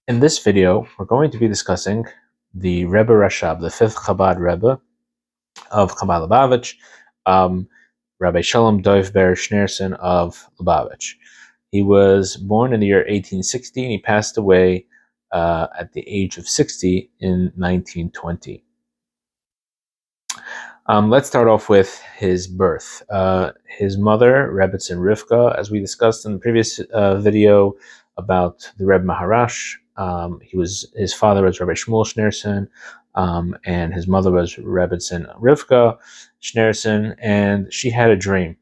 In this video, we're going to be discussing the Rebbe Rashab, the fifth Chabad Rebbe of Chabad Lubavitch, Rabbi Sholom Dovber Schneerson of Lubavitch. He was born in the year 1860 and he passed away at the age of 60 in 1920. Let's start off with his birth. His mother, Rebbetzin Rivka, as we discussed in the previous video about the Rebbe Maharash, his father was Rabbi Shmuel Schneerson, and his mother was Rebbetzin Rivka Schneerson, and she had a dream.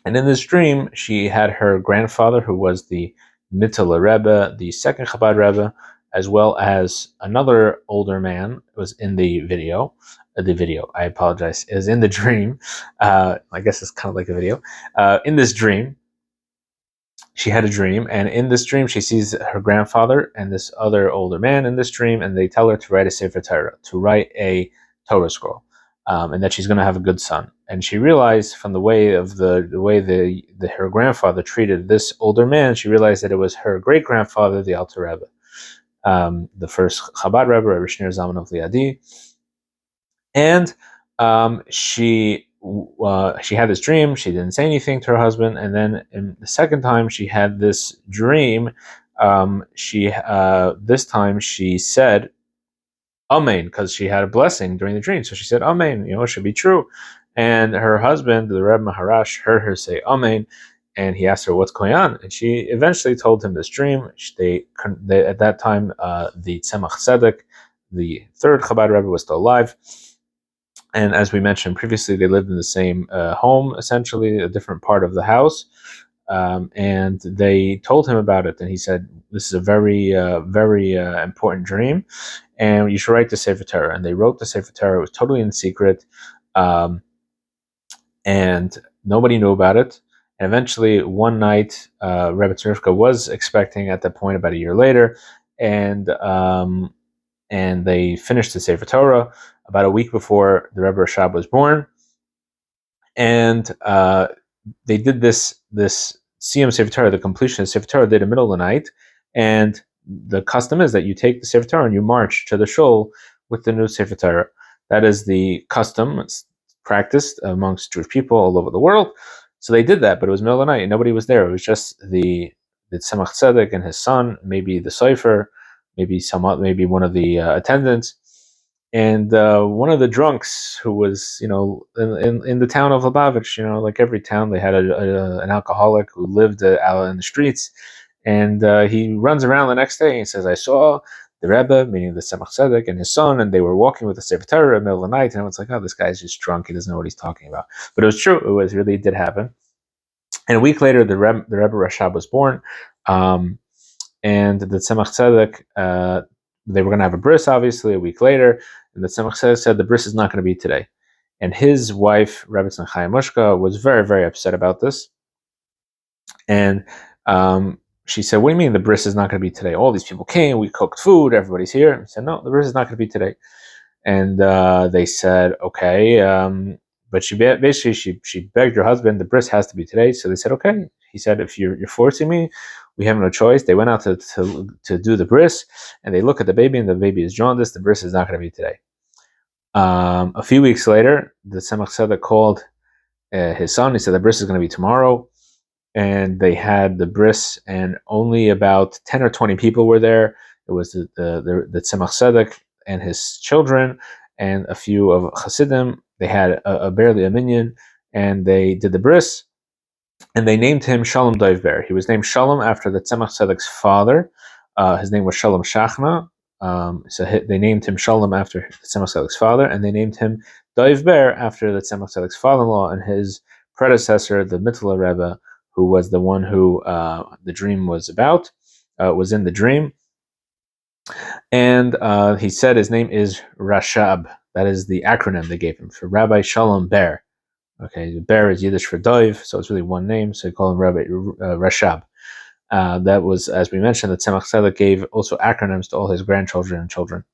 And in this dream, she had her grandfather, who was the Mittler Rebbe, the second Chabad Rebbe, as well as another older man was in the video. I apologize, is in the dream. I guess it's kind of like a video. In this dream, she had a dream, and in this dream, she sees her grandfather and this other older man in this dream, and they tell her to write a Sefer Torah, to write a Torah scroll, and that she's going to have a good son. And she realized from the way her grandfather treated this older man, she realized that it was her great grandfather, the Alter Rebbe, the first Chabad Rebbe, Rebbe Schneerson of Liadi. And she had this dream. She didn't say anything to her husband, and then in the second time she had this dream, this time she said Amen, because she had a blessing during the dream. So she said Amen, it should be true. And her husband, the Rebbe Maharash, heard her say Amen, and he asked her what's going on, and she eventually told him this dream. They at that time, the Tzemach Tzedek, the third Chabad Rebbe, was still alive. And as we mentioned previously, they lived in the same home, essentially, a different part of the house. And they told him about it. And he said, this is a very important dream. And you should write the Sefer Torah. And they wrote the Sefer Torah. It was totally in secret. And nobody knew about it. And eventually, one night, Rebbe Rivka was expecting at that point about a year later. And they finished the Sefer Torah about a week before the Rebbe Rashab was born, and they did this Siyum Sefer Torah, the completion of Sefer Torah, did in the middle of the night. And the custom is that you take the Sefer Torah and you march to the shul with the new Sefer Torah. That is the custom. It's practiced amongst Jewish people all over the world. So they did that, but it was middle of the night and nobody was there. It was just the Tzemach Tzedek and his son, maybe the Sofer, maybe one of the attendants, and one of the drunks who was, in the town of Lubavitch, like every town, they had an alcoholic who lived out in the streets, and he runs around the next day and says, I saw the Rebbe, meaning the Tzemach Tzedek, and his son, and they were walking with the Sefer Torah in the middle of the night, and everyone's like, oh, this guy's just drunk, he doesn't know what he's talking about. But it was true, it really did happen. And a week later, the Rebbe Rashab was born, and the Tzemach Tzedek, they were going to have a bris, obviously, a week later, and the Tzemach Tzedek said the bris is not going to be today. And his wife, Rebbetzin Chaim Mushka, was very, very upset about this. And she said, what do you mean the bris is not going to be today? All these people came, we cooked food, everybody's here. And he said, no, the bris is not going to be today. And they said, okay. But she begged her husband, the bris has to be today. So they said, okay. He said, if you're forcing me, we have no choice. They went out to do the bris, and they look at the baby, and the baby is jaundiced. The bris is not going to be today. A few weeks later, the Tzemach Tzedek called his son. He said the bris is going to be tomorrow, and they had the bris, and only about 10 or 20 people were there. It was the Tzemach Tzedek and his children, and a few of Hasidim. They had barely a minyan, and they did the bris. And they named him Sholom Dovber. He was named Sholom after the Tzemach Tzedek's father. His name was Sholom Shachna. So they named him Sholom after the Tzemach Tzedek's father, and they named him Dovber after the Tzemach Tzedek's father-in-law and his predecessor, the Mittler Rebbe, who was the one who the dream was about, was in the dream. And he said his name is Rashab. That is the acronym they gave him for Rabbi Sholom Ber. Okay, Ber is Yiddish for Dov, so it's really one name, so they call him Rebbe Rashab. That was, as we mentioned, the Tzemach Tzedek gave also acronyms to all his grandchildren and children.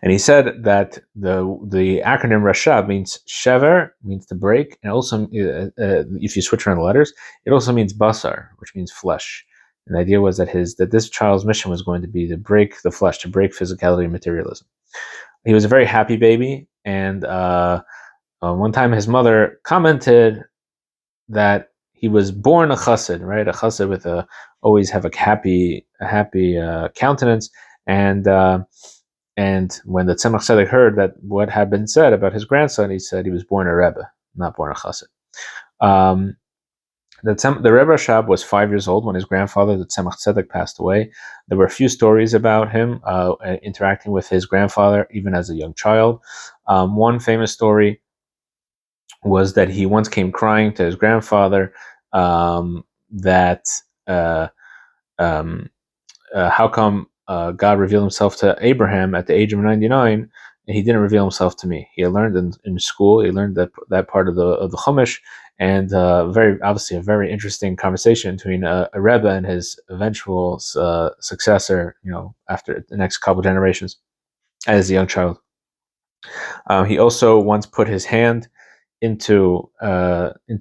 And he said that the acronym Rashab means shever, means to break, and also, if you switch around the letters, it also means basar, which means flesh. And the idea was that this child's mission was going to be to break the flesh, to break physicality and materialism. He was a very happy baby, and one time his mother commented that he was born a chassid, right? A chassid with always have a happy countenance, and when the Tzemach Tzedek heard that what had been said about his grandson, he said he was born a Rebbe, not born a chassid. The Rebbe Rashab was 5 years old when his grandfather, the Tzemach Tzedek, passed away. There were a few stories about him interacting with his grandfather, even as a young child. One famous story was that he once came crying to his grandfather that how come God revealed himself to Abraham at the age of 99 and he didn't reveal himself to me. He learned in school, he learned that part of the Chumash, and very obviously a very interesting conversation between a Rebbe and his eventual successor, after the next couple generations as a young child. He also once put his hand into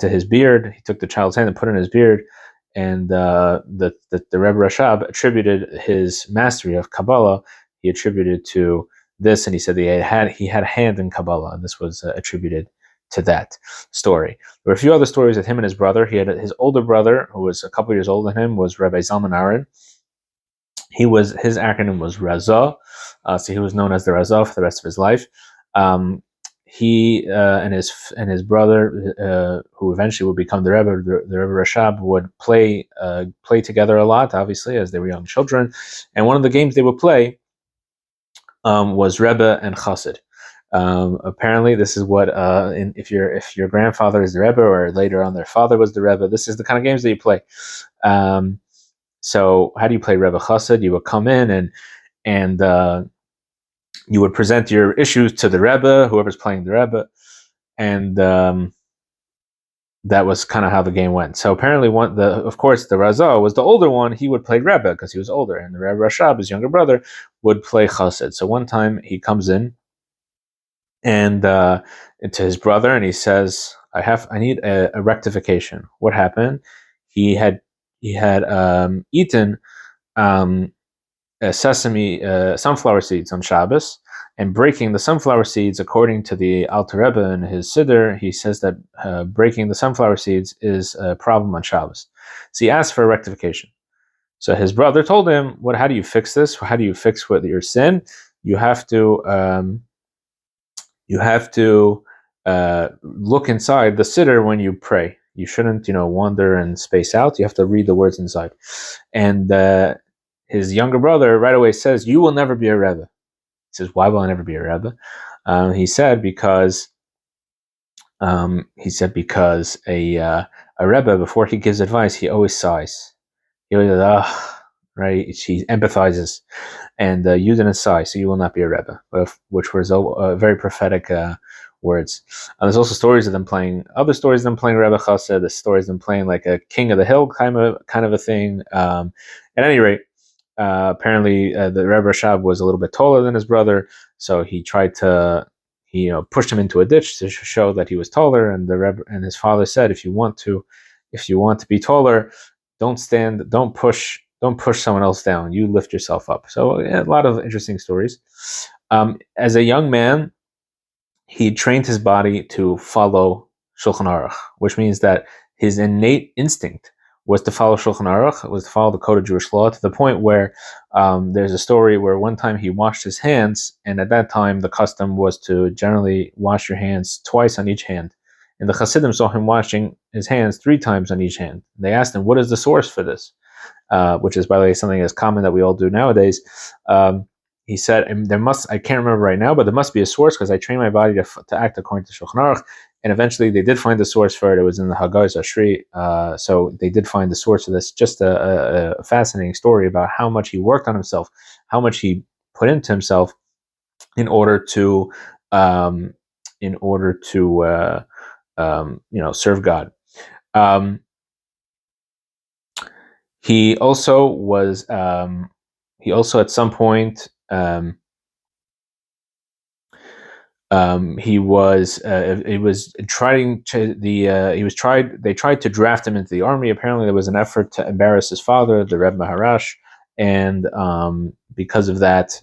his beard. He took the child's hand and put it in his beard, and the Rebbe Rashab attributed his mastery of Kabbalah. He attributed to this, and he said he had a hand in Kabbalah, and this was attributed to that story. There were a few other stories with him and his brother. He had his older brother, who was a couple years older than him, was Rabbi Zalman Aaron. His acronym was Razah, so he was known as the Razah for the rest of his life. He and his brother, who eventually would become the Rebbe Rashab, would play together a lot, obviously, as they were young children. And one of the games they would play was Rebbe and Chassid. Apparently, this is what if your grandfather is the Rebbe, or later on their father was the Rebbe, this is the kind of games that you play. So, how do you play Rebbe Chassid? You would come in and you would present your issues to the Rebbe, whoever's playing the Rebbe, and that was kind of how the game went. So apparently, of course, the Razah was the older one. He would play Rebbe because he was older, and the Rebbe Rashab, his younger brother, would play Chassid. So one time he comes in and to his brother, and he says, "I need a rectification. What happened? He had eaten." Sunflower seeds on Shabbos, and breaking the sunflower seeds, according to the Alter Rebbe and his Siddur, he says that breaking the sunflower seeds is a problem on Shabbos. So he asked for a rectification. So his brother told him, how do you fix this? How do you fix what your sin? You have to look inside the Siddur when you pray. You shouldn't, wander and space out. You have to read the words inside. And his younger brother right away says, "You will never be a Rebbe." He says, "Why will I never be a Rebbe?" He said because a Rebbe, before he gives advice, he always sighs. He always says, right? He empathizes, and you didn't sigh, so you will not be a Rebbe, which was very prophetic words. There's also stories of them playing Rebbe Chassid. The stories of them playing like a king of the hill kind of a thing. At any rate, apparently the Rebbe Rashab was a little bit taller than his brother, so he tried to pushed him into a ditch to show that he was taller. And the Rebbe and his father said, if you want to be taller, don't push someone else down. You lift yourself up. So a lot of interesting stories. As a young man, he trained his body to follow Shulchan Aruch, which means that his innate instinct was to follow Shulchan Aruch, was to follow the code of Jewish law, to the point where there's a story where one time he washed his hands, and at that time the custom was to generally wash your hands twice on each hand. And the Hasidim saw him washing his hands 3 times on each hand. They asked him, what is the source for this? Which is, by the way, something as common that we all do nowadays. He said, I can't remember right now, but there must be a source because I trained my body to act according to Shulchan Aruch. And eventually they did find the source for it. It was in the Haggai Zashri. So they did find the source of this. Just a fascinating story about how much he worked on himself, how much he put into himself in order to serve God. He also was. He also at some point He was trying to they tried to draft him into the army. Apparently there was an effort to embarrass his father, the Rebbe Maharash, and because of that,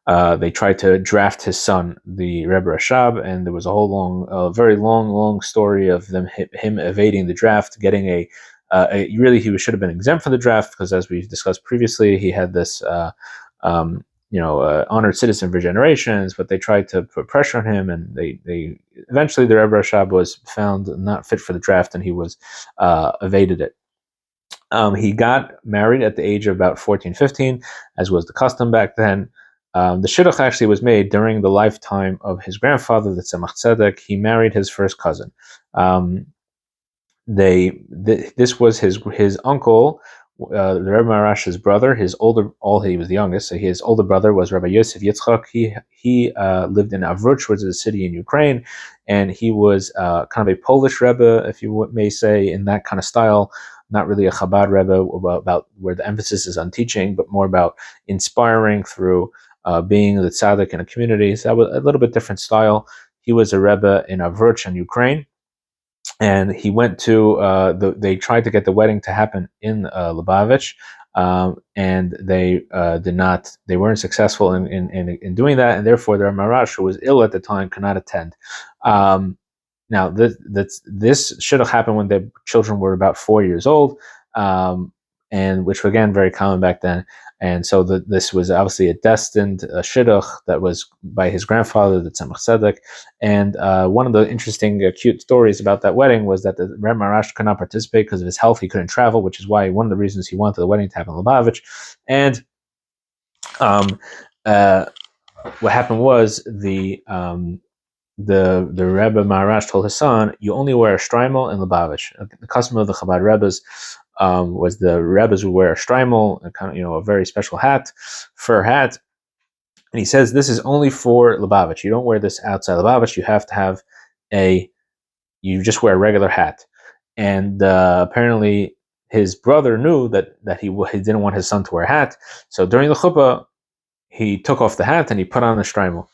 they tried to draft his son, the Rebbe Rashab, and there was very long story of him evading the draft, getting really he should have been exempt from the draft because, as we discussed previously, he had this honored citizen for generations, but they tried to put pressure on him, and they eventually the Rebbe Rashab was found not fit for the draft, and he was evaded it. He got married at the age of about 14, 15, as was the custom back then. The shidduch actually was made during the lifetime of his grandfather, the Tzemach Tzedek. He married his first cousin. This was his uncle, the Rebbe Marash's brother. He was the youngest, so his older brother was Rabbi Yosef Yitzchak. He lived in Avruch, which is a city in Ukraine, and he was kind of a Polish Rebbe, if you may say, in that kind of style. Not really a Chabad Rebbe about where the emphasis is on teaching, but more about inspiring through being the tzaddik in a community. So that was a little bit different style. He was a Rebbe in Avruch in Ukraine, and he went to they tried to get the wedding to happen in Lubavitch, and they weren't successful in doing that, and therefore their Marash, who was ill at the time, could not attend. Now, this should have happened when the children were about 4 years old, and which was, again, very common back then. And so this was obviously a destined shidduch that was by his grandfather, the Tzemach Tzedek. And one of the interesting, cute stories about that wedding was that the Rebbe Marash could not participate because of his health. He couldn't travel, which is why one of the reasons he wanted the wedding to happen in Lubavitch. And what happened was the Rebbe Maharash told his son, "You only wear a shtreimel in Lubavitch." The custom of the Chabad Rebbes was the Rebbes would wear a shtreimel, a kind of a very special hat, fur hat. And he says this is only for Lubavitch. You don't wear this outside Lubavitch. You have to have you just wear a regular hat. And apparently his brother knew that he didn't want his son to wear a hat. So during the chuppah, he took off the hat and he put on the shtreimel.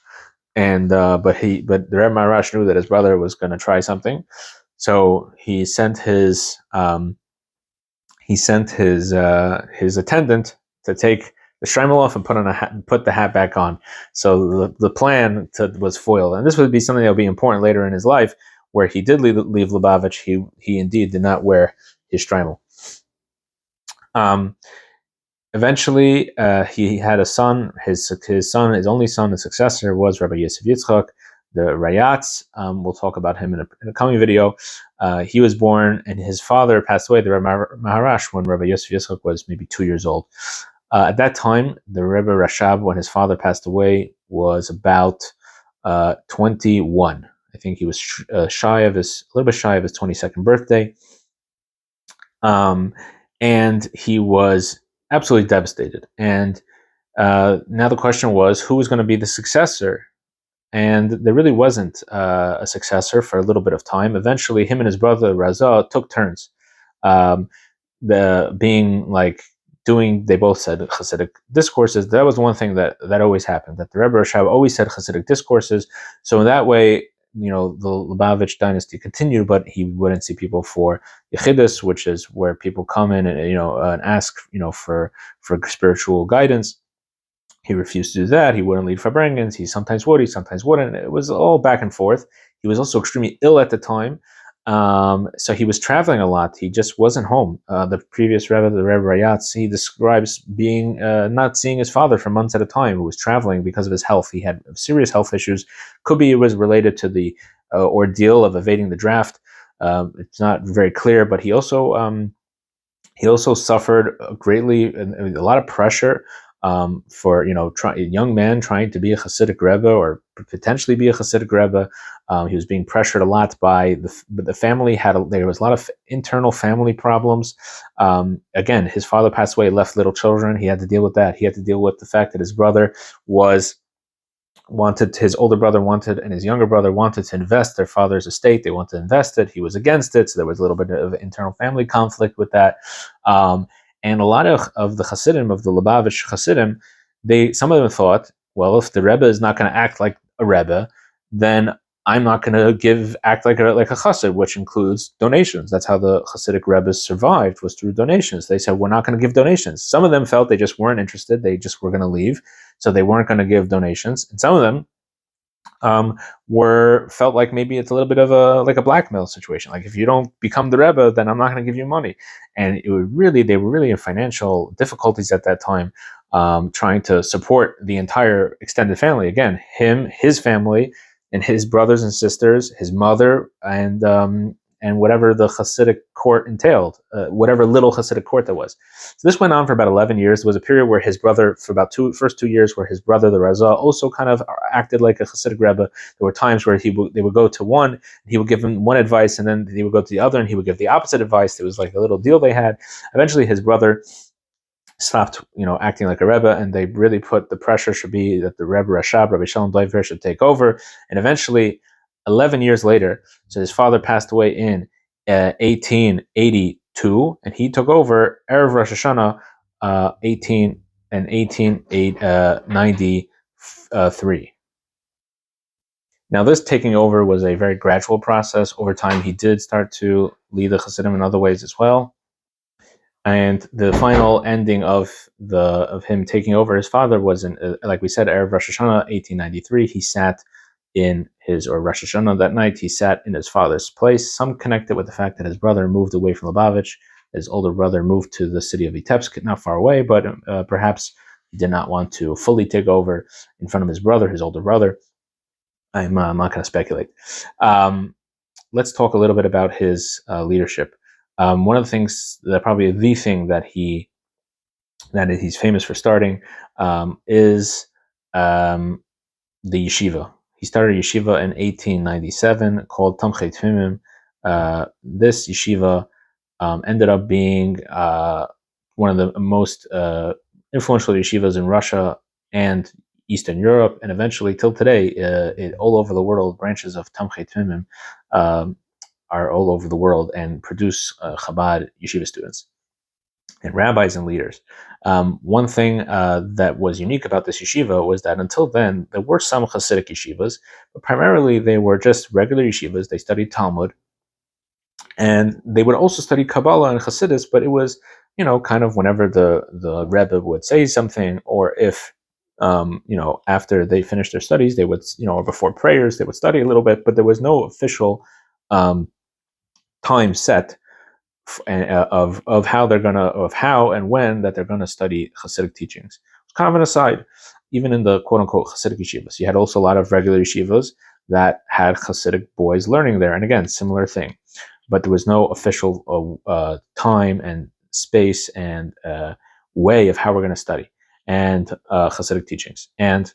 And but the Rebbe Maharash knew that his brother was going to try something, so he sent his attendant to take the shtreimel off and put the hat back on. So the plan was foiled, and this would be something that would be important later in his life, where he did leave Lubavitch. He indeed did not wear his shtreimel. Eventually, he had a son. His only son, the successor, was Rabbi Yosef Yitzchak, the Rayatz. We'll talk about him in a coming video. He was born, and his father passed away, the Rebbe Maharash, when Rabbi Yosef Yitzchak was maybe 2 years old. At that time, the Rebbe Rashab, when his father passed away, was about 21. I think he was a little bit shy of his 22nd birthday. And he was absolutely devastated. And now the question was, who was going to be the successor? And there really wasn't a successor for a little bit of time. Eventually, him and his brother Raza took turns, they both said Hasidic discourses. That was one thing that always happened, that the Rebbe Rashab always said Hasidic discourses. So in that way, the Lubavitch dynasty continued, but he wouldn't see people for Yechidus, which is where people come in and and ask for spiritual guidance. He refused to do that. He wouldn't lead Farbrengens. He sometimes would, he sometimes wouldn't. It was all back and forth. He was also extremely ill at the time, so he was traveling a lot. He just wasn't home. The previous Rebbe, the Rebbe Rayatz, he describes being not seeing his father for months at a time, who was traveling because of his health. He had serious health issues. Could be it was related to the ordeal of evading the draft. It's not very clear, but he also suffered greatly, and a lot of pressure for a young man trying to be a Hasidic Rebbe or potentially be a Hasidic Rebbe. He was being pressured a lot by the family. There was a lot of internal family problems. Again, his father passed away, left little children. He had to deal with that. He had to deal with the fact that his brother his older brother and his younger brother wanted to invest their father's estate. They wanted to invest it. He was against it. So there was a little bit of internal family conflict with that. And a lot of the Hasidim, of the Lubavitch Hasidim, some of them thought, well, if the Rebbe is not going to act like a Rebbe, then I'm not going to act like a chassid, which includes donations. That's how the Hasidic Rebbes survived, was through donations. They said, we're not going to give donations. Some of them felt they just weren't interested. They just were going to leave. So they weren't going to give donations. And some of them felt like maybe it's a little bit of a blackmail situation. Like, if you don't become the Rebbe, then I'm not going to give you money. And they were really in financial difficulties at that time, trying to support the entire extended family. Again, his family, and his brothers and sisters, his mother, and whatever the Hasidic court entailed, whatever little Hasidic court there was. So this went on for about 11 years. There was a period where his brother, for about first 2 years, where his brother, the Reza, also kind of acted like a Hasidic Rebbe. There were times where they would go to one, and he would give him one advice, and then he would go to the other, and he would give the opposite advice. There was like a little deal they had. Eventually, his brother stopped, acting like a Rebbe, and they really put the pressure should be that the Rebbe Rashab, Rabbi Dovber, should take over. And eventually, 11 years later, so his father passed away in 1882, and he took over Erev Rosh Hashanah, 1893. Now, this taking over was a very gradual process. Over time, he did start to lead the Chassidim in other ways as well. And the final ending of him taking over his father was like we said, Erev Rosh Hashanah, 1893. He sat in Rosh Hashanah that night. He sat in his father's place. Some connect it with the fact that his brother moved away from Lubavitch. His older brother moved to the city of Vitebsk, not far away, but perhaps he did not want to fully take over in front of his brother, his older brother. I'm not going to speculate. Let's talk a little bit about his leadership. One of the things, probably the thing that he's famous for starting, is the yeshiva. He started a yeshiva in 1897 called Tamchei Tfimim. This yeshiva ended up being one of the most influential yeshivas in Russia and Eastern Europe, and eventually till today, all over the world, branches of Tamchei Tfimim are all over the world and produce Chabad yeshiva students and rabbis and leaders. One thing that was unique about this yeshiva was that until then, there were some Hasidic yeshivas, but primarily they were just regular yeshivas. They studied Talmud, and they would also study Kabbalah and Hasidus, but it was, kind of whenever the Rebbe would say something, or if, after they finished their studies, they would, or before prayers, they would study a little bit, but there was no official time set of how and when that they're gonna study Hasidic teachings. It's kind of an aside. Even in the quote unquote Hasidic yeshivas, you had also a lot of regular yeshivas that had Hasidic boys learning there, and again, similar thing. But there was no official time and space and way of how we're going to study and Hasidic teachings. And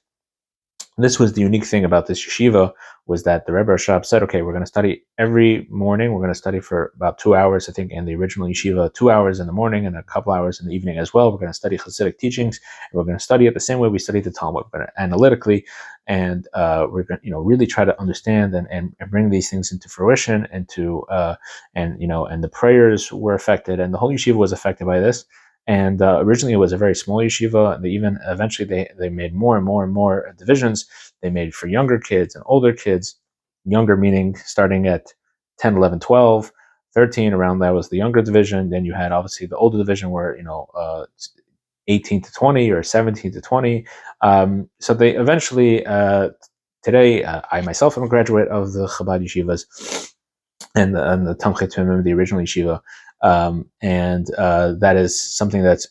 this was the unique thing about this yeshiva, was that the Rebbe Rashab said, okay, we're going to study every morning. We're going to study for about 2 hours, I think, in the original yeshiva, 2 hours in the morning and a couple hours in the evening as well. We're going to study Hasidic teachings, and we're going to study it the same way we study the Talmud, analytically, and we're going to, really try to understand and bring these things into fruition, and the prayers were affected, and the whole yeshiva was affected by this. And originally it was a very small yeshiva. Eventually they made more and more and more divisions. They made for younger kids and older kids. Younger meaning starting at 10, 11, 12, 13, around that was the younger division. Then you had obviously the older division where, 18 to 20 or 17 to 20. So they eventually, today, I myself am a graduate of the Chabad yeshivas and the Tamchei Tfimim, the original yeshiva. And that is something that's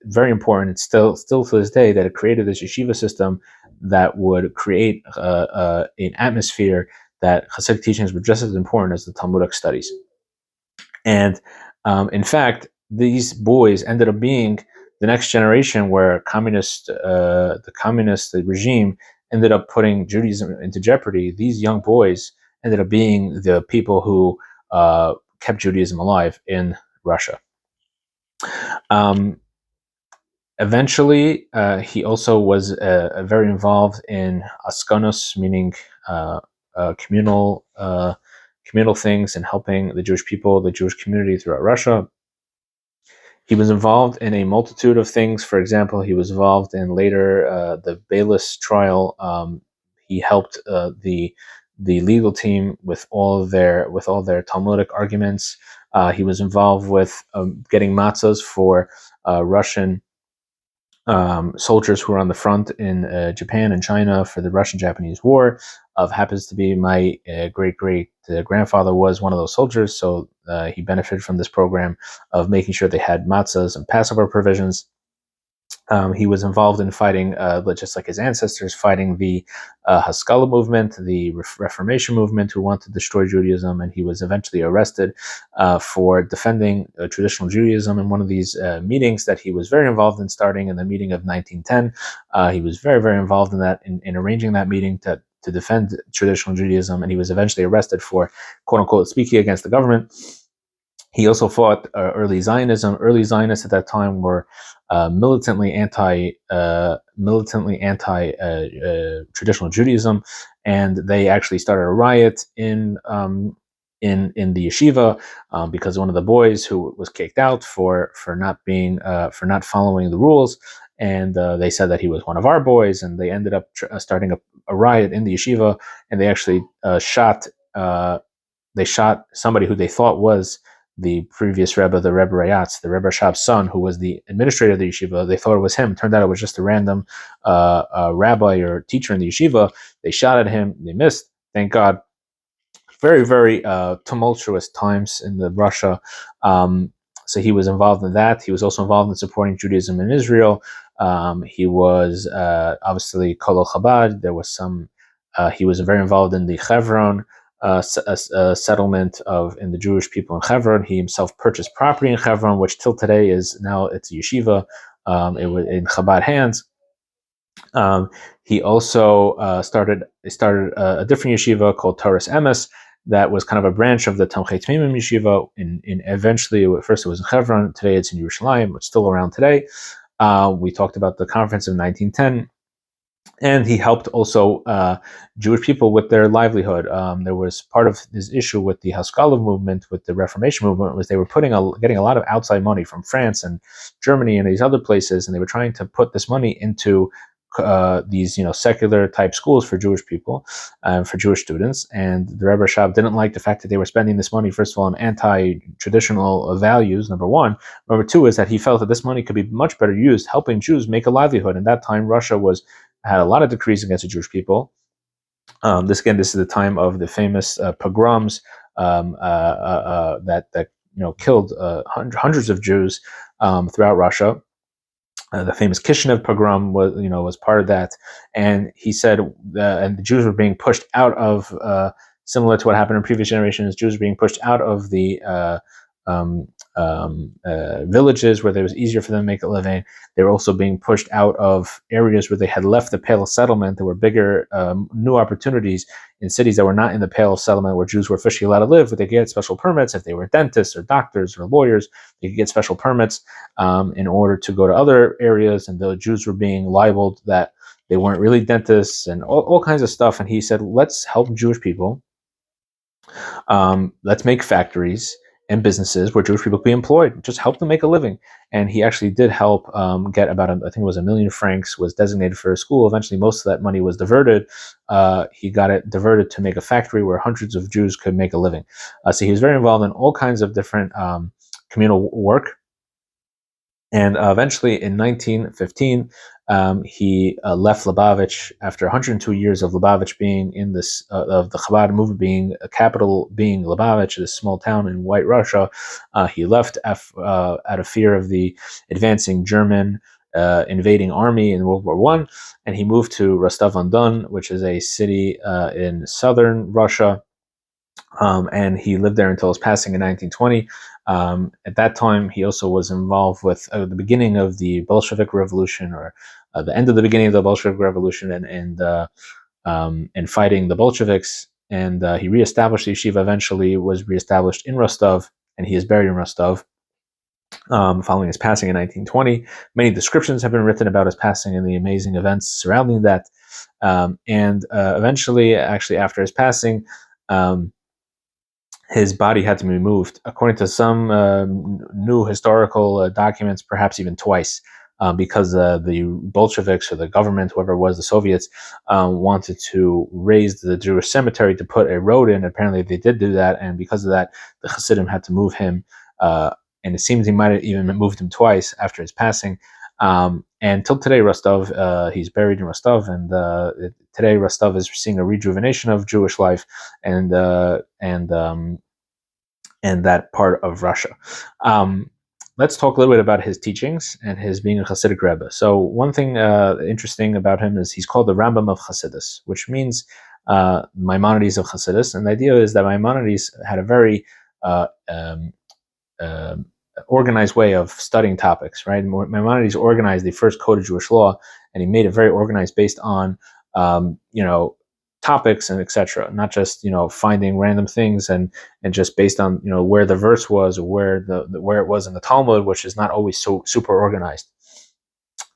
very important. It's still to this day that it created this yeshiva system that would create an atmosphere that Hasidic teachings were just as important as the Talmudic studies. And in fact, these boys ended up being the next generation where the communist regime ended up putting Judaism into jeopardy. These young boys ended up being the people who kept Judaism alive in Russia. Eventually, he also was very involved in askanus, meaning communal things, and helping the Jewish people, the Jewish community throughout Russia. He was involved in a multitude of things. For example, he was involved in later the Bayless trial. he helped the legal team with all their Talmudic arguments. He was involved with getting matzahs for Russian soldiers who were on the front in Japan and China for the Russian-Japanese War. Happens to be my great grandfather was one of those soldiers, so he benefited from this program of making sure they had matzahs and Passover provisions. He was involved in fighting, just like his ancestors, fighting the Haskalah movement, the Reformation movement, who wanted to destroy Judaism, and he was eventually arrested for defending traditional Judaism in one of these meetings that he was very involved in, starting in the meeting of 1910. He was very involved in that, in arranging that meeting to defend traditional Judaism, and he was eventually arrested for, quote unquote, speaking against the government. He also fought early Zionism. Early Zionists at that time were militantly anti traditional Judaism, and they actually started a riot in the yeshiva because one of the boys who was kicked out for not following the rules, and they said that he was one of our boys, and they ended up starting a riot in the yeshiva, and they actually shot somebody who they thought was the previous Rebbe, the Rebbe Rashab's son, who was the administrator of the yeshiva. They thought it was him. Turned out it was just a random rabbi or teacher in the yeshiva. They shot at him. They missed. Thank God. Very tumultuous times in the Russia. So he was involved in that. He was also involved in supporting Judaism in Israel. He was obviously Kol Chabad. There was some. He was very involved in the Hebron settlement in the Jewish people in Hebron. He himself purchased property in Hebron, which till today it's a yeshiva. It was in Chabad hands. He also started a different yeshiva called Torah's Emes that was kind of a branch of the Tamchei Tmimim yeshiva. In eventually, first it was in Hebron. Today it's in Yerushalayim. It's still around today. We talked about the conference of 1910. And he helped also Jewish people with their livelihood. There was part of his issue with the Haskalah movement, with the Reformation movement, was they were getting a lot of outside money from France and Germany and these other places, and they were trying to put this money into these secular type schools for Jewish people, for Jewish students. And the Rebbe Rashab didn't like the fact that they were spending this money, first of all, on anti-traditional values, number one. Number two is that he felt that this money could be much better used helping Jews make a livelihood. And that time, Russia had a lot of decrees against the Jewish people. This is the time of the famous pogroms that killed hundreds of Jews throughout Russia. The famous Kishinev pogrom was part of that, and he said, and the Jews were being pushed out of, similar to what happened in previous generations. Jews were being pushed out of the villages where it was easier for them to make a living. They were also being pushed out of areas where they had left the Pale of Settlement. There were bigger, new opportunities in cities that were not in the Pale of Settlement, where Jews were officially allowed to live, but they could get special permits. If they were dentists or doctors or lawyers, they could get special permits in order to go to other areas, and the Jews were being libeled that they weren't really dentists and all kinds of stuff. And he said, let's help Jewish people. Let's make factories and businesses where Jewish people could be employed, just help them make a living. And he actually did help get about, I think it was 1 million francs was designated for a school. Eventually, most of that money was diverted. He got it diverted to make a factory where hundreds of Jews could make a living. So he was very involved in all kinds of different communal work. And eventually, in 1915, he left Lubavitch after 102 years of Lubavitch being in this, of the Chabad movement being a capital, being Lubavitch, this small town in White Russia. He left out of fear of the advancing German invading army in World War I, and he moved to Rostov-on-Don, which is a city in southern Russia. And he lived there until his passing in 1920. At that time, he also was involved with the beginning of the Bolshevik Revolution, or the end of the beginning of the Bolshevik Revolution, and fighting the Bolsheviks. And he reestablished the yeshiva. Eventually, was reestablished in Rostov, and he is buried in Rostov. Following his passing in 1920, many descriptions have been written about his passing and the amazing events surrounding that. And eventually, actually, after his passing, his body had to be moved, according to some new historical documents, perhaps even twice. because the Bolsheviks or the government, whoever it was, the Soviets, wanted to raise the Jewish cemetery to put a road in. Apparently, they did do that, and because of that, the Hasidim had to move him. And it seems he might have even moved him twice after his passing. And till today, Rostov, he's buried in Rostov, and today Rostov is seeing a rejuvenation of Jewish life and that part of Russia. Let's talk a little bit about his teachings and his being a Hasidic Rebbe. So one thing interesting about him is he's called the Rambam of Hasidus, which means Maimonides of Hasidus. And the idea is that Maimonides had a very organized way of studying topics, right? Maimonides organized the first code of Jewish law, and he made it very organized based on, topics and etc. Not just finding random things and just based on where the verse was or where it was in the Talmud, which is not always so super organized.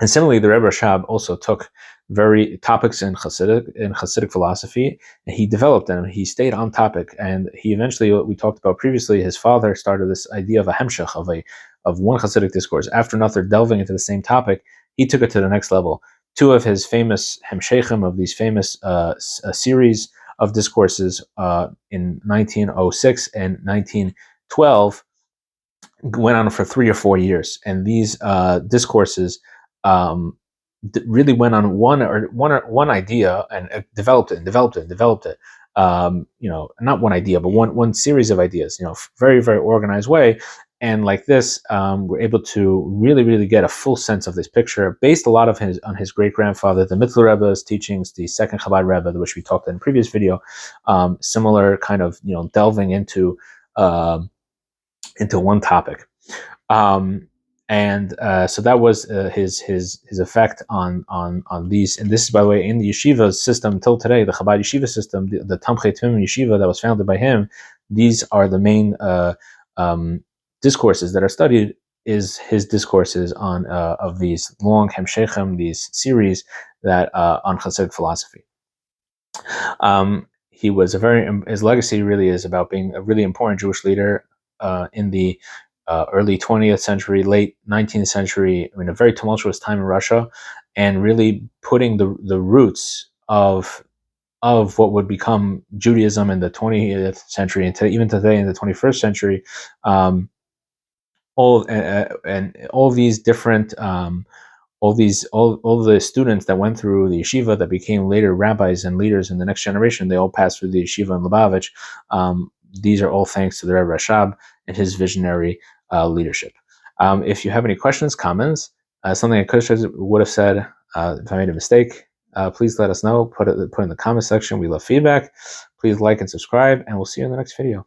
And similarly, the Rebbe Rashab also took very topics in Hasidic philosophy, and he developed them. He stayed on topic, and he eventually, what we talked about previously, his father started this idea of a hemshech of one Hasidic discourse. After another delving into the same topic, he took it to the next level. Two of his famous hemshechim, of these famous series of discourses in 1906 and 1912, went on for 3 or 4 years, and these discourses really went on one idea and developed it. Not one idea, but one series of ideas. Very very organized way. And like this, we're able to really get a full sense of this picture, based a lot of on his great grandfather, the Middle Rebbe's teachings, the second Chabad Rebbe, which we talked in the previous video. Similar kind of delving into one topic. So that was his effect on these. And this is, by the way, in the yeshiva system till today, the Chabad yeshiva system, the Tamchei Tmim yeshiva that was founded by him. These are the main discourses that are studied. Is his discourses on of these long hemshechim, these series that on Hasidic philosophy. He was his legacy really is about being a really important Jewish leader in the early 20th century, late 19th century, a very tumultuous time in Russia, and really putting the roots of what would become Judaism in the 20th century, and even today in the 21st century. All these different all the students that went through the yeshiva that became later rabbis and leaders in the next generation, they all passed through the yeshiva in Lubavitch. These are all thanks to the Rebbe Rashab and his visionary leadership. If you have any questions, comments, something I would have said, if I made a mistake, please let us know. Put it in the comment section. We love feedback. Please like and subscribe, and we'll see you in the next video.